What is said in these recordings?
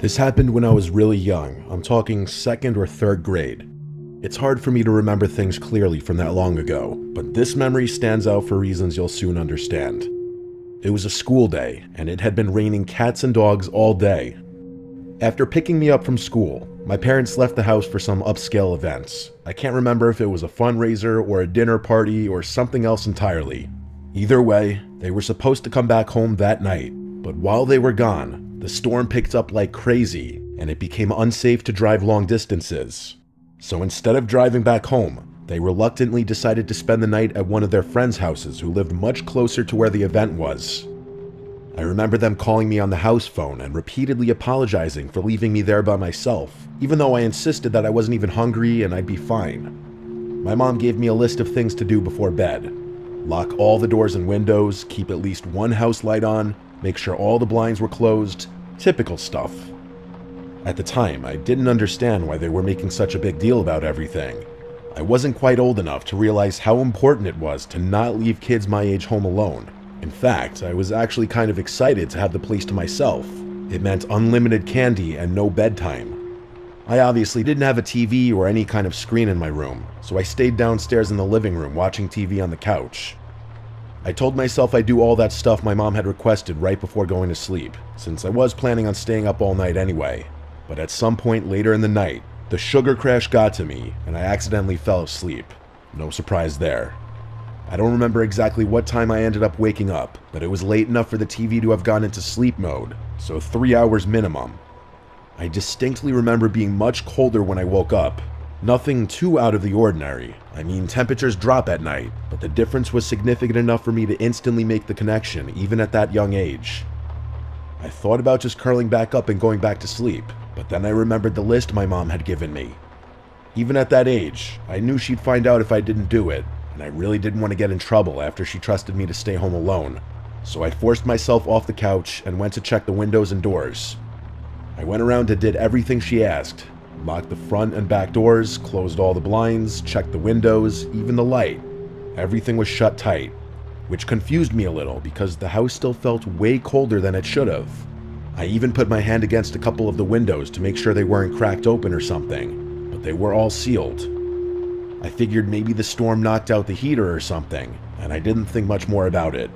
This happened when I was really young. I'm talking second or third grade. It's hard for me to remember things clearly from that long ago, but this memory stands out for reasons you'll soon understand. It was a school day, and it had been raining cats and dogs all day. After picking me up from school, my parents left the house for some upscale events. I can't remember if it was a fundraiser or a dinner party or something else entirely. Either way, they were supposed to come back home that night, but while they were gone, the storm picked up like crazy, and it became unsafe to drive long distances. So instead of driving back home, they reluctantly decided to spend the night at one of their friends' houses who lived much closer to where the event was. I remember them calling me on the house phone and repeatedly apologizing for leaving me there by myself, even though I insisted that I wasn't even hungry and I'd be fine. My mom gave me a list of things to do before bed. Lock all the doors and windows, keep at least one house light on, make sure all the blinds were closed, typical stuff. At the time, I didn't understand why they were making such a big deal about everything. I wasn't quite old enough to realize how important it was to not leave kids my age home alone. In fact, I was actually kind of excited to have the place to myself. It meant unlimited candy and no bedtime. I obviously didn't have a TV or any kind of screen in my room, so I stayed downstairs in the living room watching TV on the couch. I told myself I'd do all that stuff my mom had requested right before going to sleep, since I was planning on staying up all night anyway. But at some point later in the night, the sugar crash got to me and I accidentally fell asleep. No surprise there. I don't remember exactly what time I ended up waking up, but it was late enough for the TV to have gone into sleep mode, so 3 hours minimum. I distinctly remember being much colder when I woke up. Nothing too out of the ordinary. I mean, temperatures drop at night, but the difference was significant enough for me to instantly make the connection, even at that young age. I thought about just curling back up and going back to sleep, but then I remembered the list my mom had given me. Even at that age, I knew she'd find out if I didn't do it, and I really didn't want to get in trouble after she trusted me to stay home alone. So I forced myself off the couch and went to check the windows and doors. I went around and did everything she asked. Locked the front and back doors, closed all the blinds, checked the windows, even the light. Everything was shut tight, which confused me a little because the house still felt way colder than it should have. I even put my hand against a couple of the windows to make sure they weren't cracked open or something, but they were all sealed. I figured maybe the storm knocked out the heater or something, and I didn't think much more about it.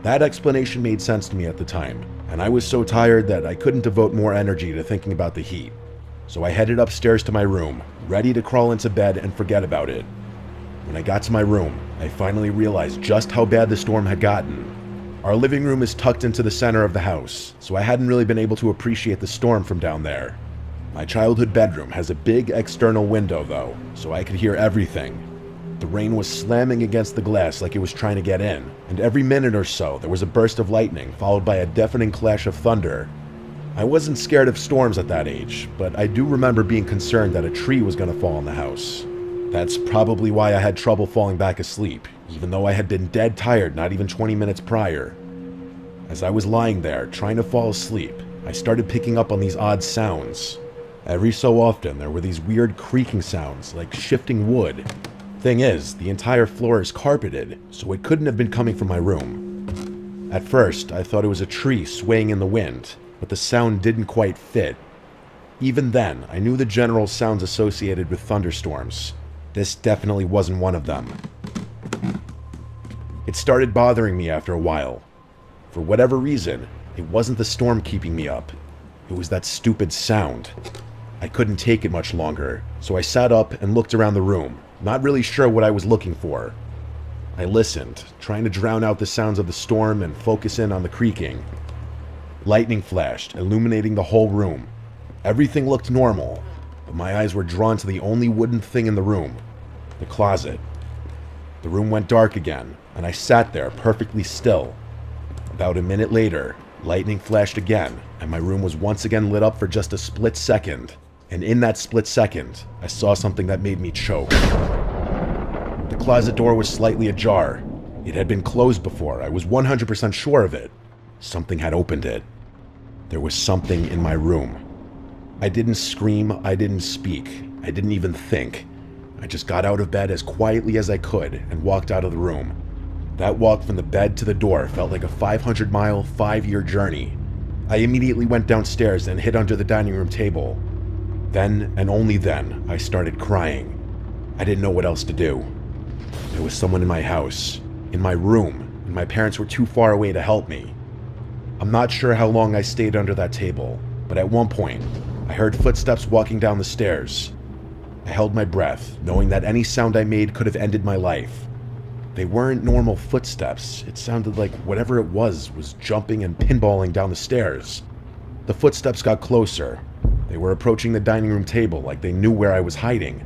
That explanation made sense to me at the time, and I was so tired that I couldn't devote more energy to thinking about the heat. So I headed upstairs to my room, ready to crawl into bed and forget about it. When I got to my room, I finally realized just how bad the storm had gotten. Our living room is tucked into the center of the house, so I hadn't really been able to appreciate the storm from down there. My childhood bedroom has a big external window though, so I could hear everything. The rain was slamming against the glass like it was trying to get in, and every minute or so there was a burst of lightning followed by a deafening clash of thunder. I wasn't scared of storms at that age, but I do remember being concerned that a tree was going to fall on the house. That's probably why I had trouble falling back asleep, even though I had been dead tired not even 20 minutes prior. As I was lying there, trying to fall asleep, I started picking up on these odd sounds. Every so often, there were these weird creaking sounds, like shifting wood. Thing is, the entire floor is carpeted, so it couldn't have been coming from my room. At first, I thought it was a tree swaying in the wind, but the sound didn't quite fit. Even then, I knew the general sounds associated with thunderstorms. This definitely wasn't one of them. It started bothering me after a while. For whatever reason, it wasn't the storm keeping me up. It was that stupid sound. I couldn't take it much longer, so I sat up and looked around the room, not really sure what I was looking for. I listened, trying to drown out the sounds of the storm and focus in on the creaking. Lightning flashed, illuminating the whole room. Everything looked normal, but my eyes were drawn to the only wooden thing in the room, the closet. The room went dark again, and I sat there perfectly still. About a minute later, lightning flashed again, and my room was once again lit up for just a split second. And in that split second, I saw something that made me choke. The closet door was slightly ajar. It had been closed before, I was 100% sure of it. Something had opened it. There was something in my room. I didn't scream, I didn't speak, I didn't even think. I just got out of bed as quietly as I could and walked out of the room. That walk from the bed to the door felt like a 500-mile, 5-year journey. I immediately went downstairs and hid under the dining room table. Then, and only then, I started crying. I didn't know what else to do. There was someone in my house, in my room, and my parents were too far away to help me. I'm not sure how long I stayed under that table, but at one point, I heard footsteps walking down the stairs. I held my breath, knowing that any sound I made could have ended my life. They weren't normal footsteps. It sounded like whatever it was jumping and pinballing down the stairs. The footsteps got closer. They were approaching the dining room table like they knew where I was hiding.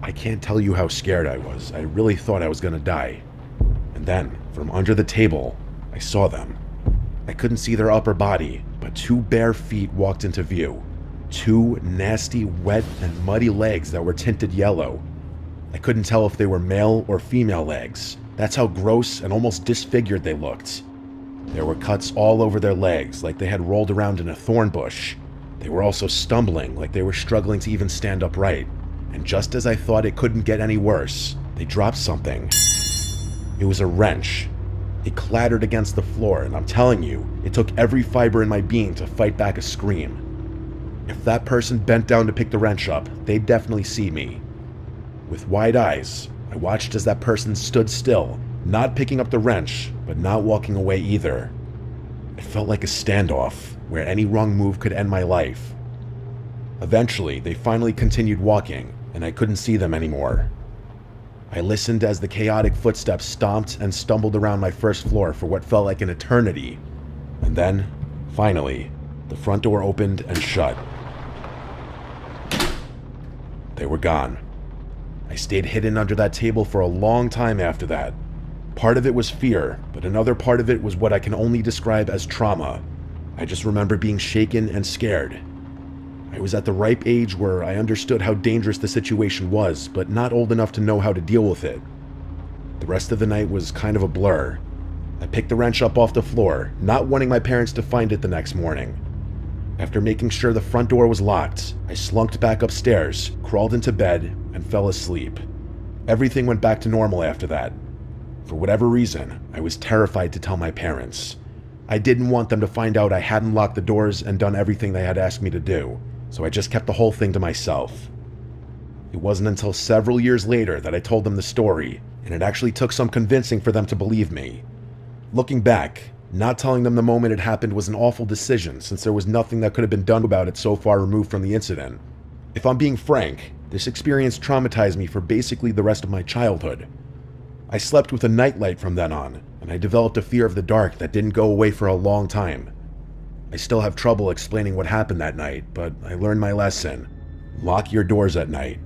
I can't tell you how scared I was. I really thought I was gonna die. And then, from under the table, I saw them. I couldn't see their upper body, but two bare feet walked into view. Two nasty, wet, and muddy legs that were tinted yellow. I couldn't tell if they were male or female legs. That's how gross and almost disfigured they looked. There were cuts all over their legs, like they had rolled around in a thorn bush. They were also stumbling, like they were struggling to even stand upright. And just as I thought it couldn't get any worse, they dropped something. It was a wrench. It clattered against the floor, and I'm telling you, it took every fiber in my being to fight back a scream. If that person bent down to pick the wrench up, they'd definitely see me. With wide eyes, I watched as that person stood still, not picking up the wrench, but not walking away either. It felt like a standoff, where any wrong move could end my life. Eventually, they finally continued walking, and I couldn't see them anymore. I listened as the chaotic footsteps stomped and stumbled around my first floor for what felt like an eternity. And then, finally, the front door opened and shut. They were gone. I stayed hidden under that table for a long time after that. Part of it was fear, but another part of it was what I can only describe as trauma. I just remember being shaken and scared. I was at the ripe age where I understood how dangerous the situation was, but not old enough to know how to deal with it. The rest of the night was kind of a blur. I picked the wrench up off the floor, not wanting my parents to find it the next morning. After making sure the front door was locked, I slunked back upstairs, crawled into bed, and fell asleep. Everything went back to normal after that. For whatever reason, I was terrified to tell my parents. I didn't want them to find out I hadn't locked the doors and done everything they had asked me to do, so I just kept the whole thing to myself. It wasn't until several years later that I told them the story, and it actually took some convincing for them to believe me. Looking back, not telling them the moment it happened was an awful decision, since there was nothing that could have been done about it so far removed from the incident. If I'm being frank, this experience traumatized me for basically the rest of my childhood. I slept with a nightlight from then on, and I developed a fear of the dark that didn't go away for a long time. I still have trouble explaining what happened that night, but I learned my lesson. Lock your doors at night.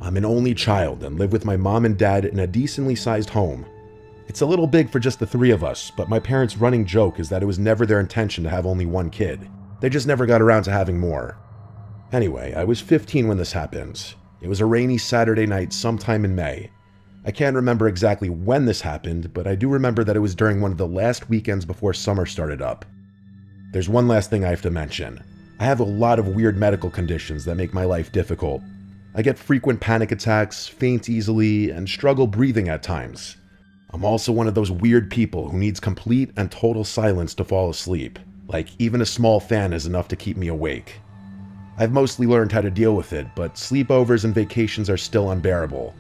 I'm an only child and live with my mom and dad in a decently sized home. It's a little big for just the three of us, but my parents' running joke is that it was never their intention to have only one kid. They just never got around to having more. Anyway, I was 15 when this happened. It was a rainy Saturday night sometime in May. I can't remember exactly when this happened, but I do remember that it was during one of the last weekends before summer started up. There's one last thing I have to mention. I have a lot of weird medical conditions that make my life difficult. I get frequent panic attacks, faint easily, and struggle breathing at times. I'm also one of those weird people who needs complete and total silence to fall asleep. Like, even a small fan is enough to keep me awake. I've mostly learned how to deal with it, but sleepovers and vacations are still unbearable.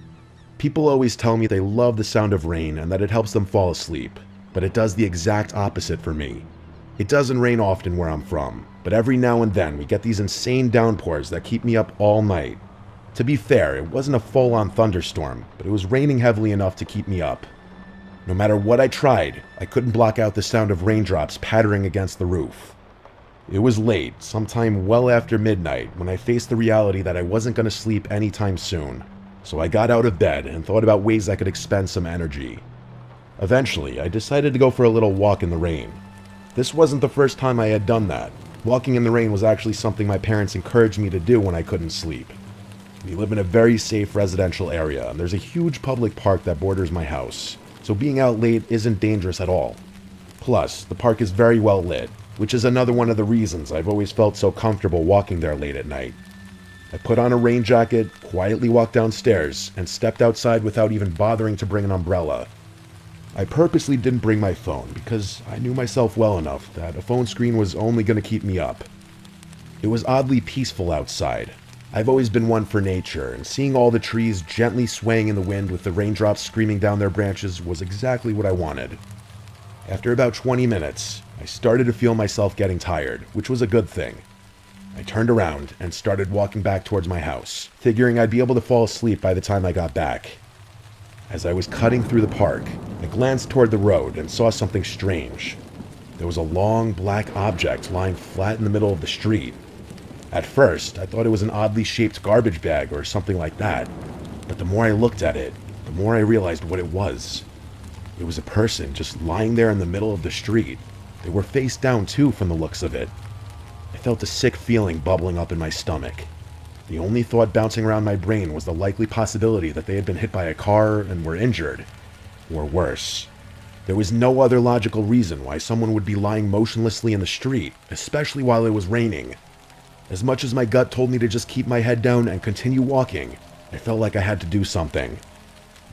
People always tell me they love the sound of rain and that it helps them fall asleep, but it does the exact opposite for me. It doesn't rain often where I'm from, but every now and then we get these insane downpours that keep me up all night. To be fair, it wasn't a full-on thunderstorm, but it was raining heavily enough to keep me up. No matter what I tried, I couldn't block out the sound of raindrops pattering against the roof. It was late, sometime well after midnight, when I faced the reality that I wasn't going to sleep anytime soon. So I got out of bed and thought about ways I could expend some energy. Eventually, I decided to go for a little walk in the rain. This wasn't the first time I had done that. Walking in the rain was actually something my parents encouraged me to do when I couldn't sleep. We live in a very safe residential area, and there's a huge public park that borders my house, so being out late isn't dangerous at all. Plus, the park is very well lit, which is another one of the reasons I've always felt so comfortable walking there late at night. I put on a rain jacket, quietly walked downstairs, and stepped outside without even bothering to bring an umbrella. I purposely didn't bring my phone because I knew myself well enough that a phone screen was only going to keep me up. It was oddly peaceful outside. I've always been one for nature, and seeing all the trees gently swaying in the wind with the raindrops screaming down their branches was exactly what I wanted. After about 20 minutes, I started to feel myself getting tired, which was a good thing. I turned around and started walking back towards my house, figuring I'd be able to fall asleep by the time I got back. As I was cutting through the park, I glanced toward the road and saw something strange. There was a long black object lying flat in the middle of the street. At first, I thought it was an oddly shaped garbage bag or something like that, but the more I looked at it, the more I realized what it was. It was a person just lying there in the middle of the street. They were face down too from the looks of it. I felt a sick feeling bubbling up in my stomach. The only thought bouncing around my brain was the likely possibility that they had been hit by a car and were injured. Or worse. There was no other logical reason why someone would be lying motionlessly in the street, especially while it was raining. As much as my gut told me to just keep my head down and continue walking, I felt like I had to do something.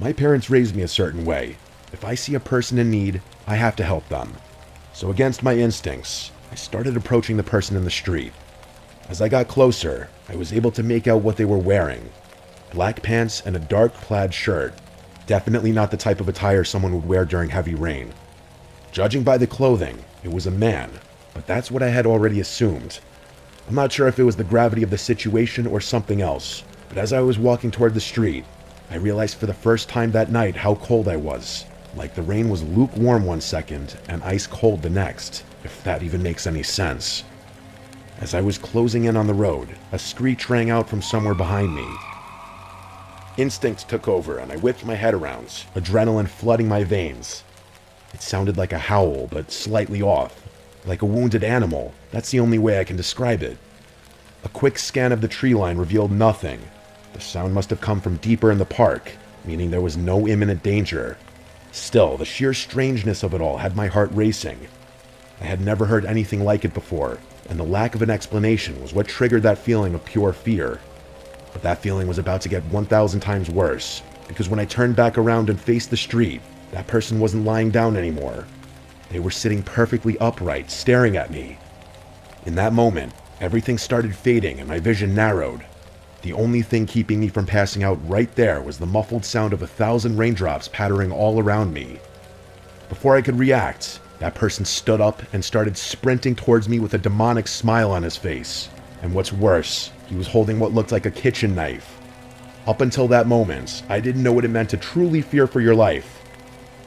My parents raised me a certain way. If I see a person in need, I have to help them. So against my instincts, I started approaching the person in the street. As I got closer, I was able to make out what they were wearing. Black pants and a dark plaid shirt. Definitely not the type of attire someone would wear during heavy rain. Judging by the clothing, it was a man, but that's what I had already assumed. I'm not sure if it was the gravity of the situation or something else, but as I was walking toward the street, I realized for the first time that night how cold I was. Like the rain was lukewarm one second and ice cold the next, if that even makes any sense. As I was closing in on the road, a screech rang out from somewhere behind me. Instincts took over and I whipped my head around, adrenaline flooding my veins. It sounded like a howl, but slightly off. Like a wounded animal, that's the only way I can describe it. A quick scan of the tree line revealed nothing. The sound must have come from deeper in the park, meaning there was no imminent danger. Still, the sheer strangeness of it all had my heart racing. I had never heard anything like it before, and the lack of an explanation was what triggered that feeling of pure fear. But that feeling was about to get 1,000 times worse, because when I turned back around and faced the street, that person wasn't lying down anymore. They were sitting perfectly upright, staring at me. In that moment, everything started fading and my vision narrowed. The only thing keeping me from passing out right there was the muffled sound of 1,000 raindrops pattering all around me. Before I could react, that person stood up and started sprinting towards me with a demonic smile on his face. And what's worse, he was holding what looked like a kitchen knife. Up until that moment, I didn't know what it meant to truly fear for your life.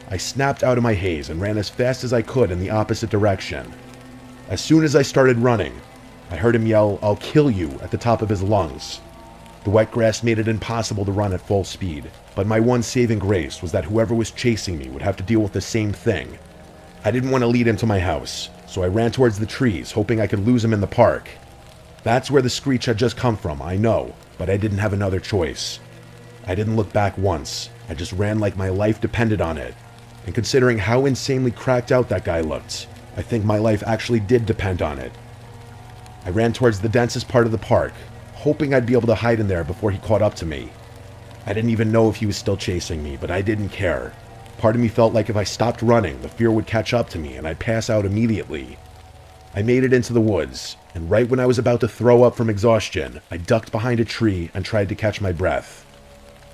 I snapped out of my haze and ran as fast as I could in the opposite direction. As soon as I started running, I heard him yell, "I'll kill you," at the top of his lungs. The wet grass made it impossible to run at full speed, but my one saving grace was that whoever was chasing me would have to deal with the same thing. I didn't want to lead him to my house, so I ran towards the trees, hoping I could lose him in the park. That's where the screech had just come from, I know, but I didn't have another choice. I didn't look back once, I just ran like my life depended on it. And considering how insanely cracked out that guy looked, I think my life actually did depend on it. I ran towards the densest part of the park, hoping I'd be able to hide in there before he caught up to me. I didn't even know if he was still chasing me, but I didn't care. Part of me felt like if I stopped running, the fear would catch up to me and I'd pass out immediately. I made it into the woods, and right when I was about to throw up from exhaustion, I ducked behind a tree and tried to catch my breath.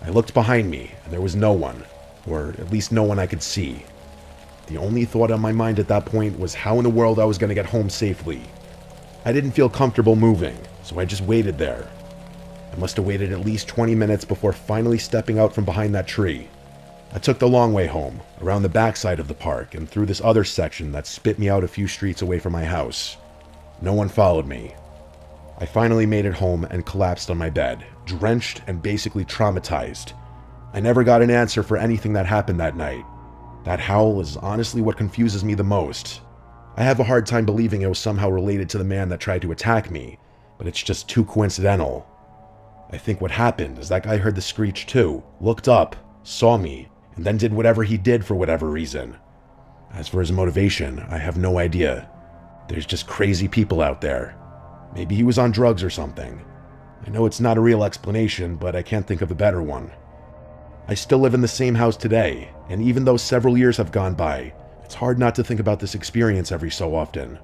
I looked behind me, and there was no one, or at least no one I could see. The only thought on my mind at that point was how in the world I was going to get home safely. I didn't feel comfortable moving, so I just waited there. I must have waited at least 20 minutes before finally stepping out from behind that tree. I took the long way home, around the backside of the park and through this other section that spit me out a few streets away from my house. No one followed me. I finally made it home and collapsed on my bed, drenched and basically traumatized. I never got an answer for anything that happened that night. That howl is honestly what confuses me the most. I have a hard time believing it was somehow related to the man that tried to attack me, but it's just too coincidental. I think what happened is that guy heard the screech too, looked up, saw me, and then did whatever he did for whatever reason. As for his motivation, I have no idea. There's just crazy people out there. Maybe he was on drugs or something. I know it's not a real explanation, but I can't think of a better one. I still live in the same house today, and even though several years have gone by, it's hard not to think about this experience every so often.